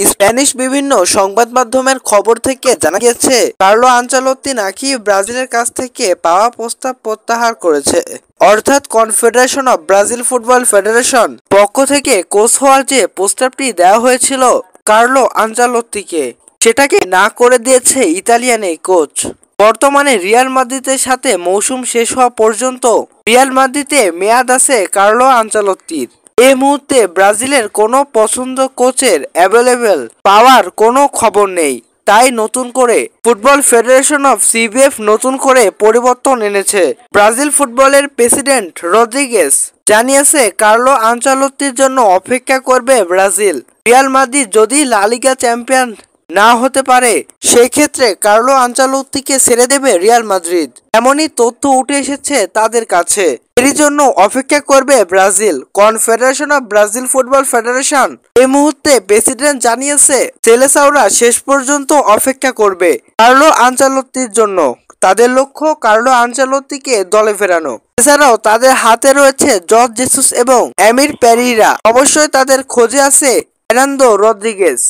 Spanish বিভিন্ন সংবাদ মাধ্যমের খবর থেকে জানা গেছে কার্লো আনচেলত্তি নাকি ব্রাজিলের কাছ থেকে পাওয়া প্রস্তাব প্রত্যাহার করেছে। অর্থাৎ confederation of Brazil football federation পক্ষ থেকে কোচ হওয়ার যে প্রস্তাবটি দেওয়া হয়েছিল কার্লো আনচেলত্তিকে, সেটাকে না করে দিয়েছে ইতালিয়ান এই কোচ। বর্তমানে রিয়াল মাদ্রিদের সাথে মৌসুম শেষ হওয়া পর্যন্ত রিয়াল মাদ্রিদে মেয়াদ আছে কার্লো আনচেলত্তির। এই মুহূর্তে ব্রাজিলের কোনো পছন্দ কোচের অ্যাভেলেবেল পাওয়ার কোনো খবর নেই। তাই নতুন করে ফুটবল ফেডারেশন অফ সিবিএফ নতুন করে পরিবর্তন এনেছে। ব্রাজিল ফুটবলের প্রেসিডেন্ট রদ্রিগেজ জানিয়েছে কার্লো আনচেলত্তির জন্য অপেক্ষা করবে ব্রাজিল। রিয়াল মাদ্রিদ যদি লা লিগা চ্যাম্পিয়ন না হতে পারে সেই ক্ষেত্রে কার্লো আনচেলত্তিকে ছেড়ে দেবে রিয়াল মাদ্রিদ, এমনই তথ্য উঠে এসেছে তাদের কাছে। এরই জন্য অপেক্ষা করবে Brazil. Confederation of Brazil football federation এই মুহূর্তে প্রেসিডেন্ট জানিয়েছে সেলেসাওরা শেষ পর্যন্ত অপেক্ষা করবে কার্লো আনচেলত্তির জন্য। তাদের লক্ষ্য কার্লো আনচেলত্তিকে দলে ফেরানো। এছাড়াও তাদের হাতে রয়েছে জর্জ জেসুস এবং এমির পেরেইরা। অবশ্যই তাদের খোঁজে আছে ফার্নান্দো রদ্রিগেজ।